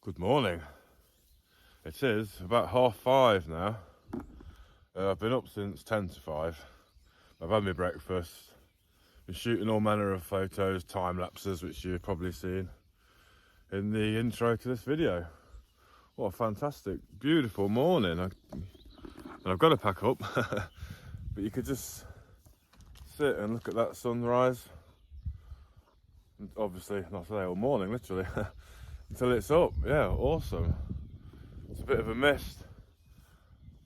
Good morning. It is about 5:30 now. I've been up since 10 to 5. I've had my breakfast, been shooting all manner of photos, time lapses, which you've probably seen in the intro to this video. What a fantastic, beautiful morning. And I've got to pack up, but you could just sit and look at that sunrise. And obviously, not today, all morning, literally, until it's up. Yeah, awesome. It's a bit of a mist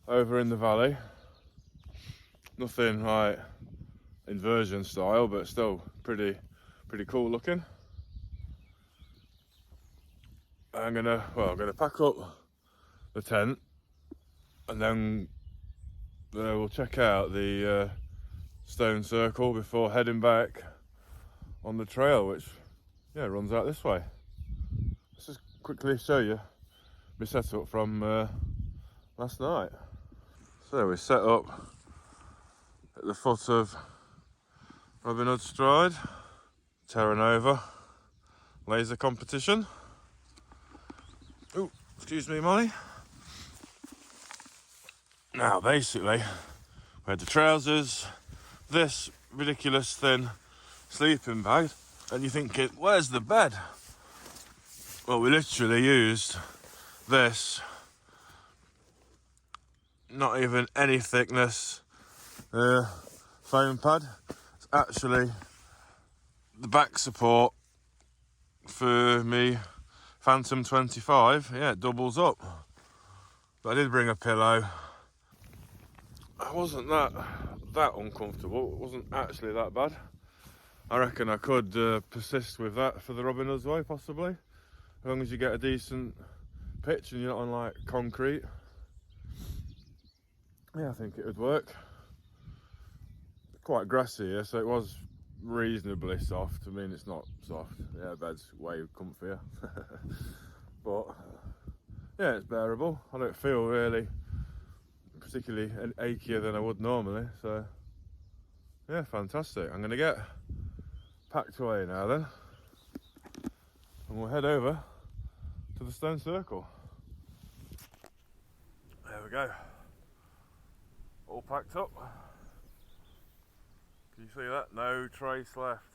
over in the valley. Nothing like inversion style, but still pretty cool looking. I'm gonna pack up the tent, and then we'll check out the stone circle before heading back on the trail, which runs out this way. Let's just quickly show you my setup from last night. So we set up at the foot of Robin Hood Stride, Terra Nova laser competition. Oh, excuse me, Molly. Now, basically, we had the trousers, this ridiculous thin sleeping bag, and you're thinking, where's the bed? Well, we literally used this, not even any thickness, foam pad. It's actually the back support for me Phantom 25. Yeah, it doubles up. But I did bring a pillow. I wasn't that uncomfortable. It wasn't actually that bad. I reckon I could persist with that for the Robin Hood's Way, possibly, as long as you get a decent pitch and you're not on like concrete. Yeah, I think it would work. Quite grassy here, so it was reasonably soft. I mean, it's not soft. Yeah, bed's way comfier. But yeah, it's bearable. I don't feel really particularly achier than I would normally, so yeah, fantastic. I'm gonna get packed away now then, and we'll head over to the stone circle. There we go, all packed up. Can you see that? No trace left,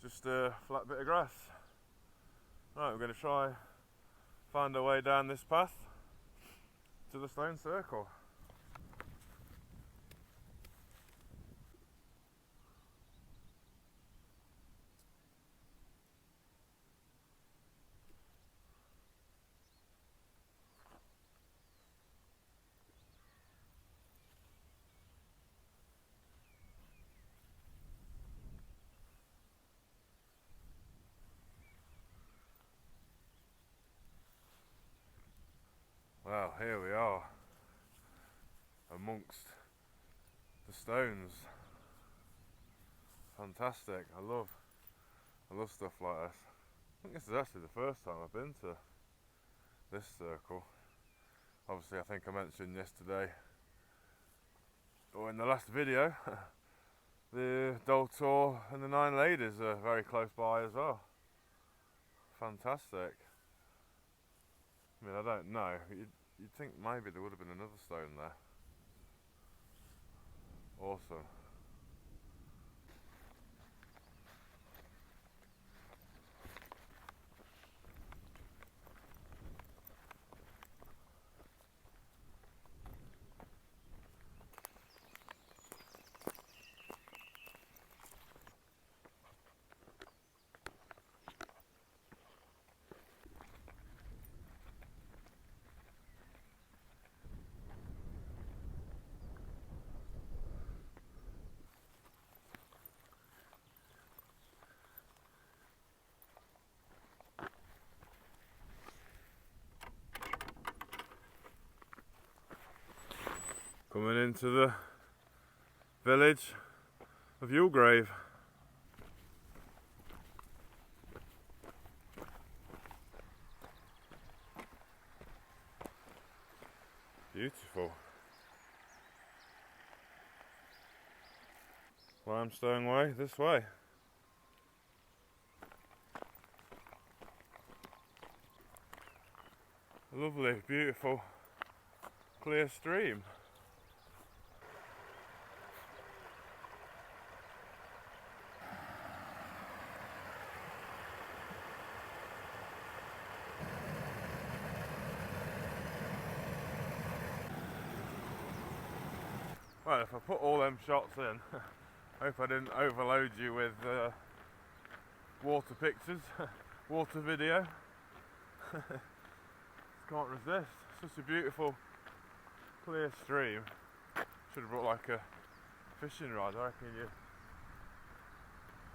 just a flat bit of grass. Right, we're going to try find our way down this path to the stone circle. Well, here we are amongst the stones. Fantastic. I love stuff like this. I think this is actually the first time I've been to this circle. Obviously, I think I mentioned yesterday, or in the last video, the Doltor and the Nine Ladies are very close by as well. Fantastic. I mean, I don't know. You'd think maybe there would have been another stone there. Awesome. Coming into the village of Yulegrave. Beautiful. Limestone way, this way. Lovely, beautiful, clear stream. Well, if I put all them shots in, hope I didn't overload you with water pictures, water video. Can't resist. It's such a beautiful, clear stream. Should have brought like a fishing rod. I reckon there's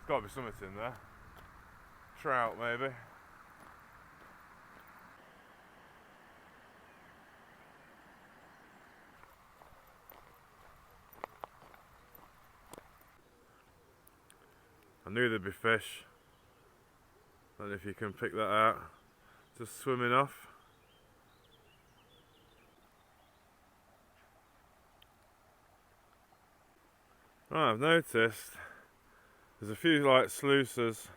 got to be something in there. Trout maybe. I knew there'd be fish. I don't know if you can pick that out. Just swimming off. Right, I've noticed there's a few like sluices.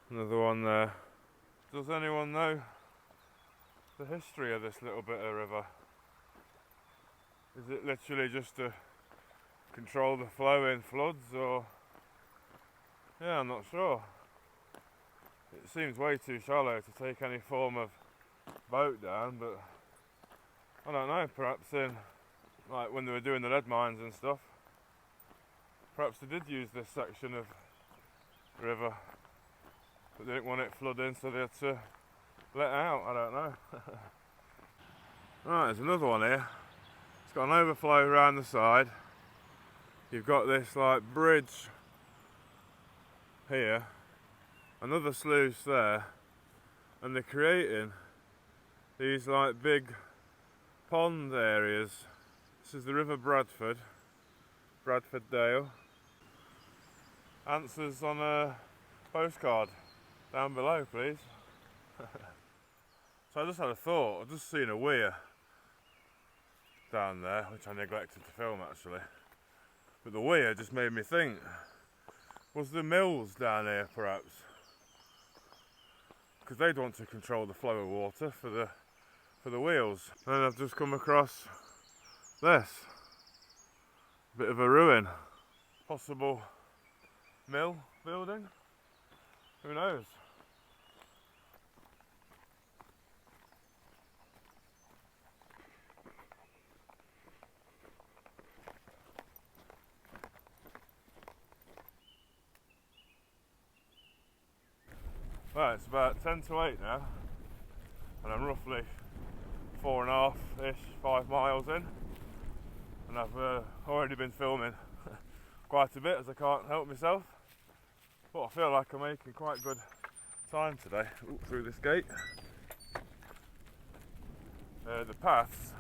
Another one there. Does anyone know the history of this little bit of river? Is it literally just to control the flow in floods, or... Yeah, I'm not sure. It seems way too shallow to take any form of boat down, but I don't know, perhaps in, like when they were doing the lead mines and stuff, perhaps they did use this section of river, but they didn't want it flooding, so they had to let out, I don't know. Right, there's another one here. It's got an overflow around the side. You've got this like bridge here, another sluice there, and they're creating these like big pond areas. This is the River Bradford, Bradford Dale. Answers on a postcard down below, please. So I just had a thought. I've just seen a weir down there, which I neglected to film actually. But the weir just made me think, was there mills down here perhaps? Because they'd want to control the flow of water for the wheels. And I've just come across this. Bit of a ruin. Possible mill building? Who knows? Well, it's about 10 to 8 now, and I'm roughly 4.5-ish, 5 miles in, and I've already been filming quite a bit as I can't help myself, but I feel like I'm making quite good time today. Ooh, through this gate. The paths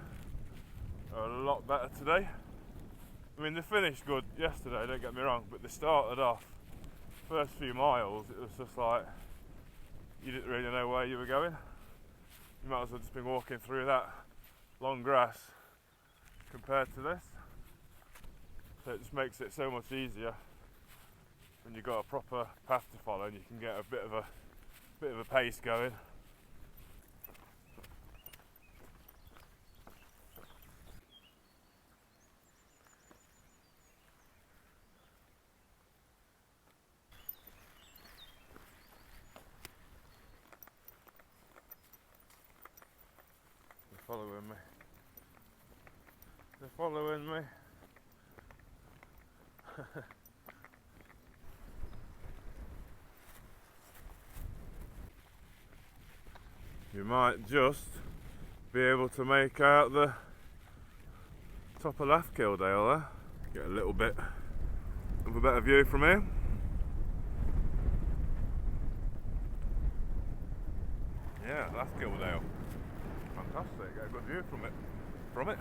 are a lot better today. I mean, they finished good yesterday, don't get me wrong, but they started off, first few miles, it was just like, you didn't really know where you were going. You might as well just been walking through that long grass compared to this. So it just makes it so much easier when you've got a proper path to follow and you can get a bit of a pace going. Following me. They're following me. You might just be able to make out the top of Lathkildale there. Get a little bit of a better view from here. Yeah, Lathkildale. Fantastic, get a good view from it.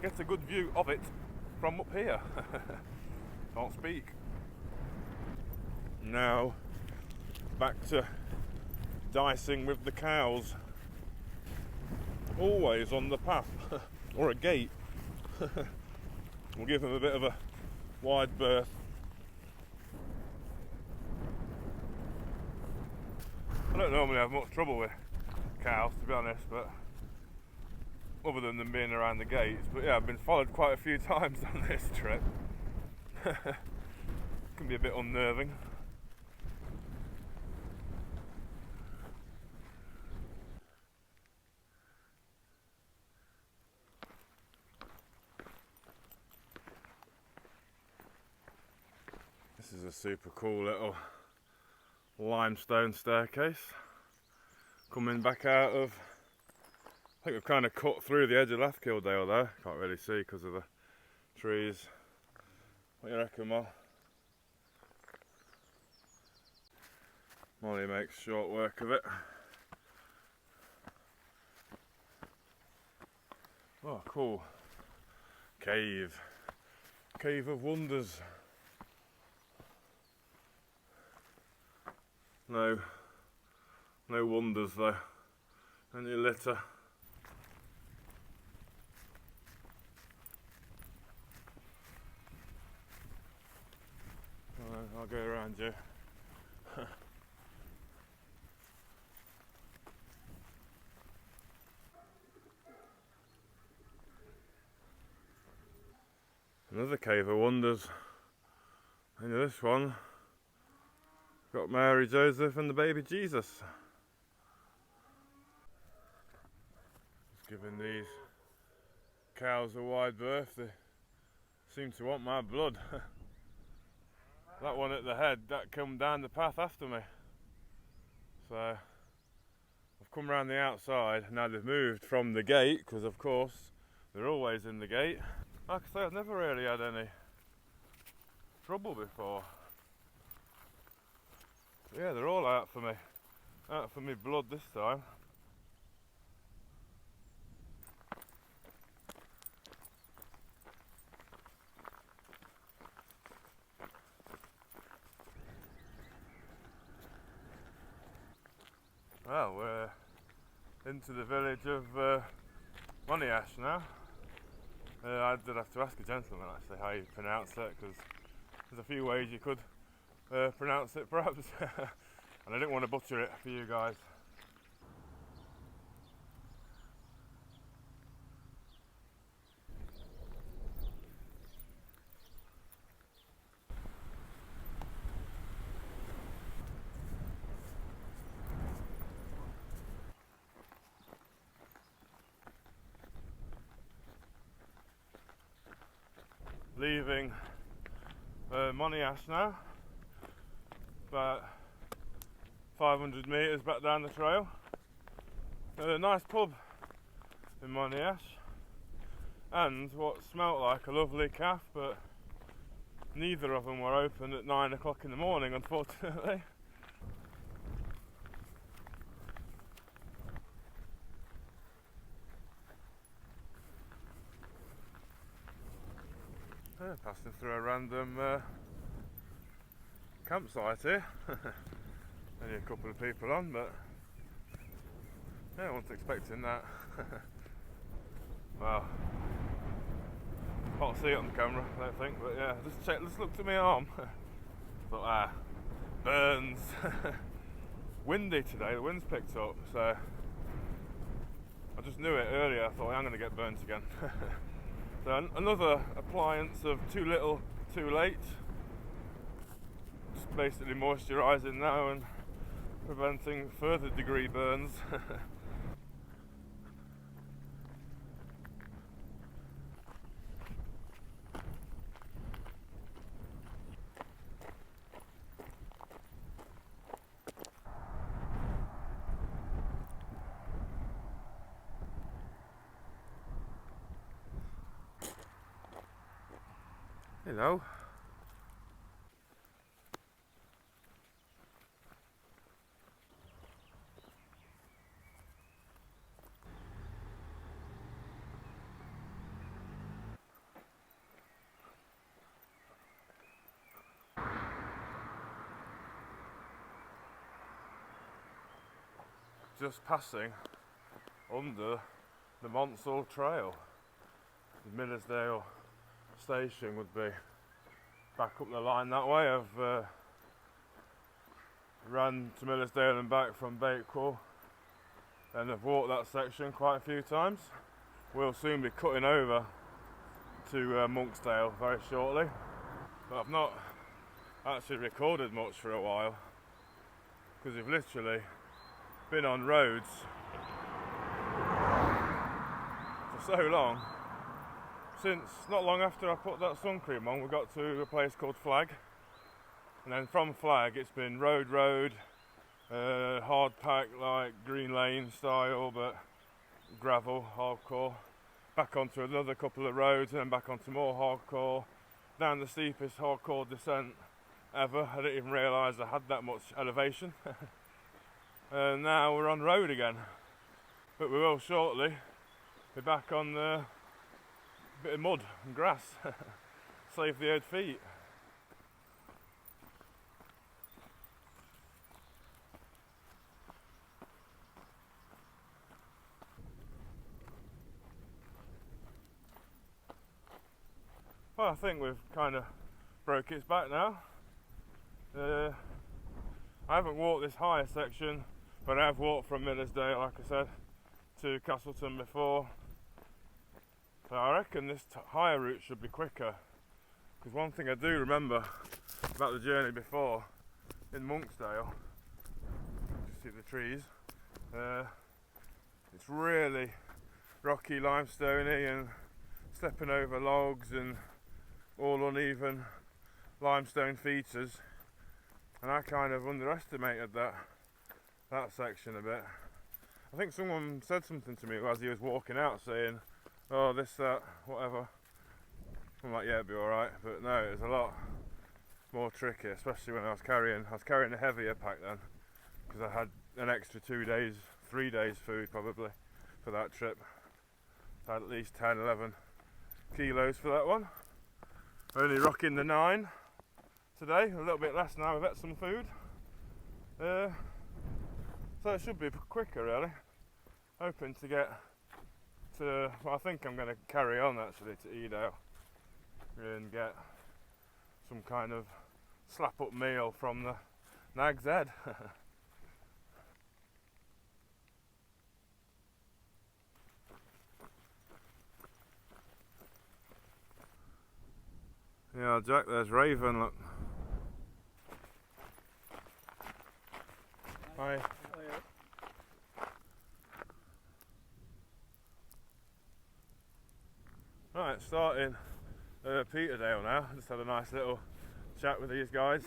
Get a good view of it from up here. Can't speak. Now back to dicing with the cows. Always on the path or a gate. We'll give them a bit of a wide berth. I don't normally have much trouble with cows, to be honest, but other than them being around the gates. But yeah, I've been followed quite a few times on this trip. Can be a bit unnerving. This is a super cool little limestone staircase coming back out of, I think we've kind of cut through the edge of Lathkildale there. Can't really see because of the trees. What do you reckon, Mol? Molly makes short work of it. Oh, cool. Cave. Cave of Wonders. No wonders though. Any litter. I'll go around you. Another cave of wonders. And this one got Mary, Joseph and the baby Jesus. Just giving these cows a wide berth. They seem to want my blood. That one at the head, that come down the path after me. So I've come round the outside. Now they've moved from the gate, because of course they're always in the gate. Like I say, I've never really had any trouble before. Yeah, they're all out for me. Out for me blood this time. Well, we're into the village of Moniash now. I did have to ask a gentleman actually how you pronounce it, because there's a few ways you could pronounce it perhaps. And I didn't want to butcher it for you guys. Leaving Moniash now, about 500 metres back down the trail. A nice pub in Moniash, and what smelt like a lovely cafe, but neither of them were open at 9 o'clock in the morning, unfortunately. Passing through a random campsite here. Only a couple of people on, but yeah, I wasn't expecting that. Well, can't see it on the camera, I don't think, but yeah, just looked at my arm. Thought, burns. Windy today, the wind's picked up, so I just knew it earlier. I thought I'm going to get burnt again. So another appliance of too little, too late. Just basically moisturising now and preventing further degree burns. You know. Just passing under the Monsall Trail. The Millersdale station would be back up the line that way. I've ran to Millersdale and back from Bakewell and I've walked that section quite a few times. We'll soon be cutting over to Monksdale very shortly, but I've not actually recorded much for a while because we've literally been on roads for so long. Since not long after I put that sun cream on, we got to a place called Flag, and then from Flag it's been road, hard pack like Green Lane style, but gravel, hardcore, back onto another couple of roads, and then back onto more hardcore, down the steepest hardcore descent ever. I didn't even realise I had that much elevation. And now we're on road again, but we will shortly be back on the bit of mud and grass. Save the old feet. Well, I think we've kind of broke its back now. I haven't walked this higher section, but I have walked from Millersdale, like I said, to Castleton before. So I reckon this higher route should be quicker, because one thing I do remember about the journey before in Monksdale, you see the trees, it's really rocky, limestoney, and stepping over logs and all uneven limestone features, and I kind of underestimated that section a bit. I think someone said something to me as he was walking out, saying, "Oh, this, that, whatever." I'm like, "Yeah, it'll be alright," but no, it was a lot more tricky, especially when I was carrying a heavier pack then, because I had an extra 3 days food probably for that trip. I had at least 10-11 kilos for that one. Only rocking the 9 today, a little bit less now. We've got some food, so it should be quicker really. Hoping to get to, well, I think I'm going to carry on actually to Edale and get some kind of slap up meal from the Nag's Head. Yeah, Jack, there's Raven, look. Hi. Right, starting Peterdale now. Just had a nice little chat with these guys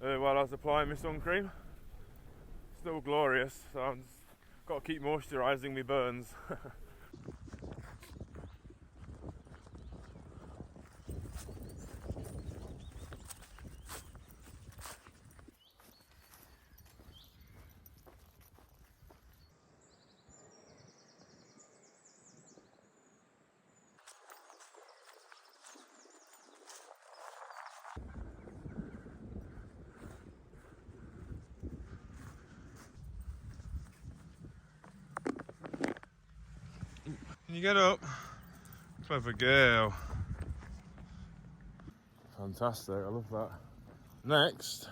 while I was applying my sun cream. Still glorious, so I've got to keep moisturising my burns. Can you get up? Clever girl. Fantastic, I love that. Next,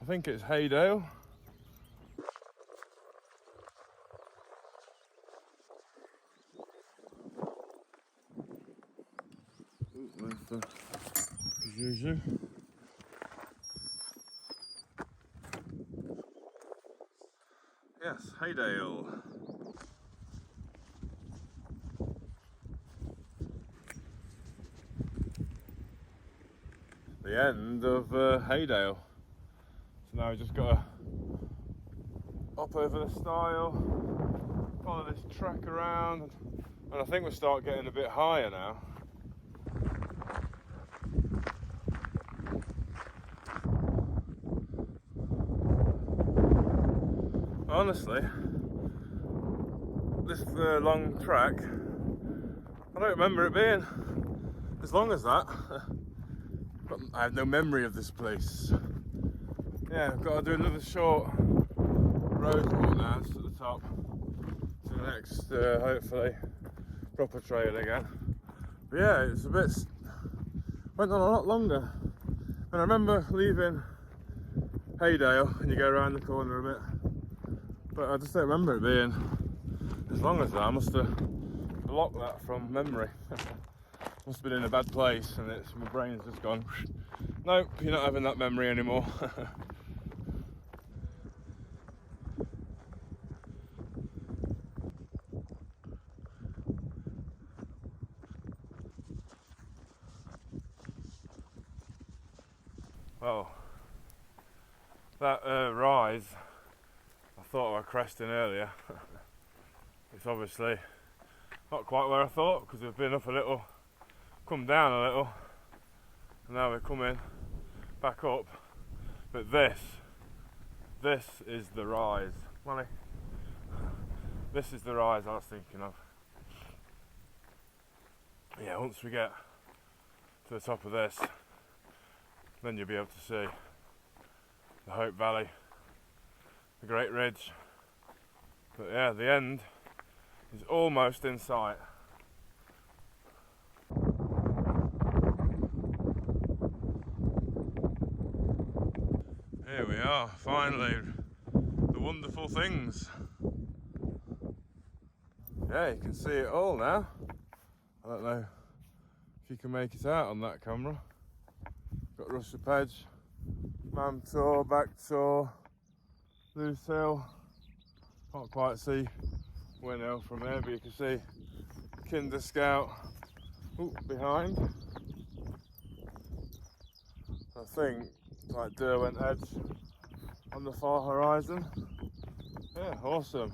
I think it's Haydale. There's the Juju. Yes, Haydale. The end of Haydale. So now we just got to up over the stile, follow this track around, and I think we'll start getting a bit higher now. Honestly, this long track, I don't remember it being as long as that. But I have no memory of this place. Yeah, I've got to do another short road walk now to the top, to the next, hopefully, proper trail again. But yeah, it's a bit, went on a lot longer. And I remember leaving Haydale, and you go around the corner a bit, But I just don't remember it being as long as that. I must have blocked that from memory. Must have been in a bad place, and my brain's just gone, nope, you're not having that memory anymore. Well, that rise, I thought I was cresting earlier. It's obviously not quite where I thought, because we've been up a little, come down a little, and now we're coming back up. But this is the rise. Molly, this is the rise I was thinking of. Yeah, once we get to the top of this, then you'll be able to see the Hope Valley, the Great Ridge. But yeah, the end is almost in sight. Here we are, finally, the wonderful things. Yeah, you can see it all now. I don't know if you can make it out on that camera. Got Russia Pedge, Mam Tor, Back Tor, Loose Hill. Can't quite see Win Hill from here, but you can see Kinder Scout behind. I think it's like Derwent Edge on the far horizon. Yeah, awesome.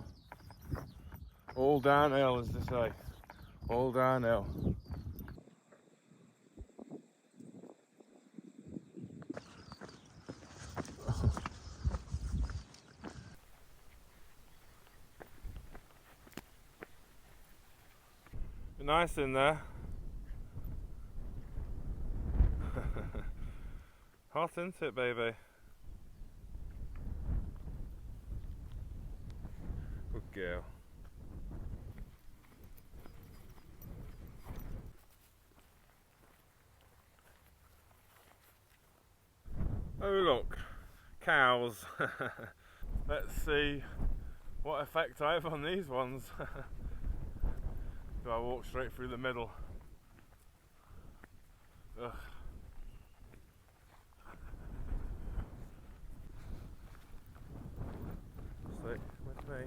All downhill, as they say. All downhill. Nice in there. Hot, isn't it, baby? Good girl. Oh look, cows. Let's see what effect I have on these ones. Do I walk straight through the middle? Ugh. Stick with me.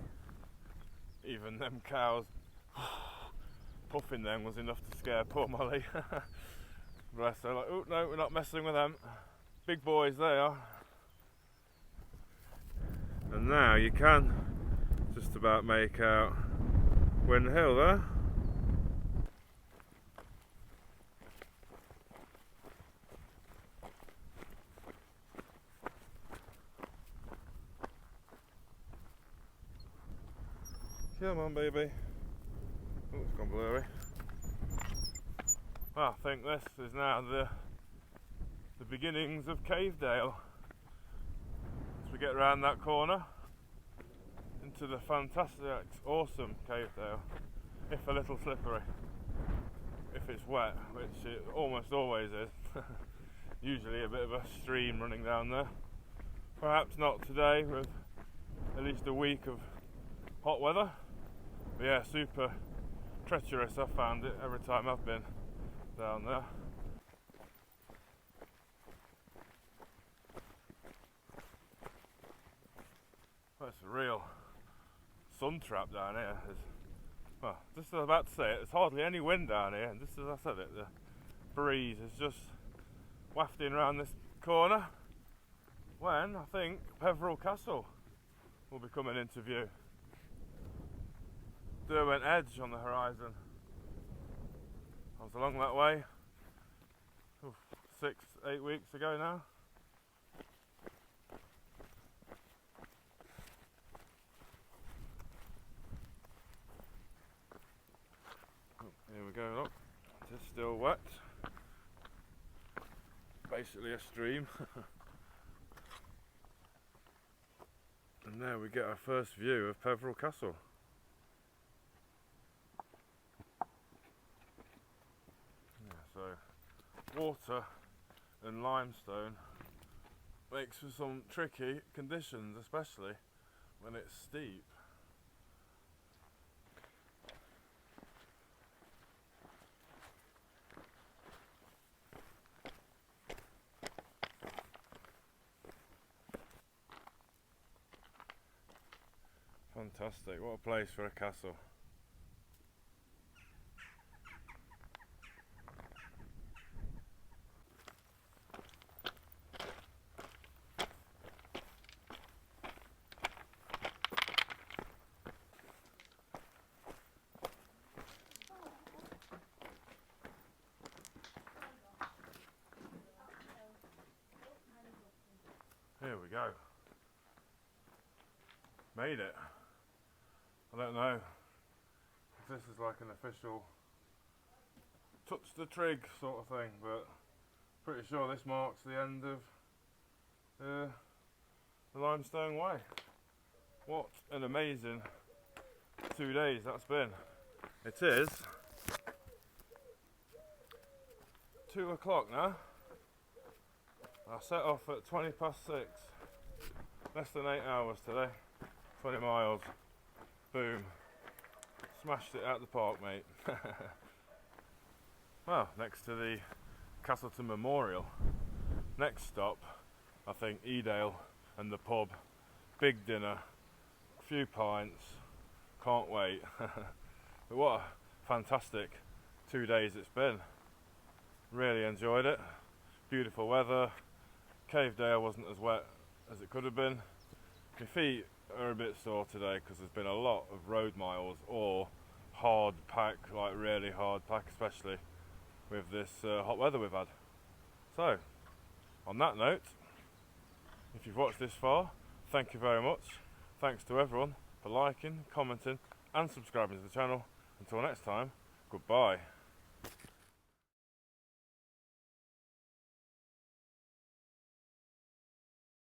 Even them cows puffing them was enough to scare poor Molly. Bless her, like, oh no, we're not messing with them. Big boys they are. And now you can just about make out Win Hill there. Come on, baby. Oh, it's gone blurry. Well, I think this is now the beginnings of Cavedale. As we get around that corner into the fantastic, awesome Cavedale. If a little slippery. If it's wet, which it almost always is. Usually a bit of a stream running down there. Perhaps not today, with at least a week of hot weather. But yeah, super treacherous. I've found it every time I've been down there. Well, it's a real sun trap down here. Well, just as I was about to say it, there's hardly any wind down here, and just as I said it, the breeze is just wafting around this corner when I think Peveril Castle will be coming into view. Derwent Edge on the horizon. I was along that way 6-8 weeks ago now. Oh, here we go, look, it's still wet. Basically a stream. And there we get our first view of Peveril Castle. So water and limestone makes for some tricky conditions, especially when it's steep. Fantastic, what a place for a castle. Here we go. Made it. I don't know if this is like an official touch the trig sort of thing, but pretty sure this marks the end of the Limestone Way. What an amazing 2 days that's been. It is 2 o'clock now. I set off at 6:20. Less than 8 hours today. 20 miles. Boom. Smashed it out the park, mate. Well, next to the Castleton Memorial. Next stop, I think Edale and the pub. Big dinner, a few pints. Can't wait. But what a fantastic 2 days it's been. Really enjoyed it. Beautiful weather. Cave Dale wasn't as wet as it could have been. My feet are a bit sore today because there's been a lot of road miles or hard pack, like really hard pack, especially with this hot weather we've had. So, on that note, if you've watched this far, thank you very much. Thanks to everyone for liking, commenting and subscribing to the channel. Until next time, goodbye.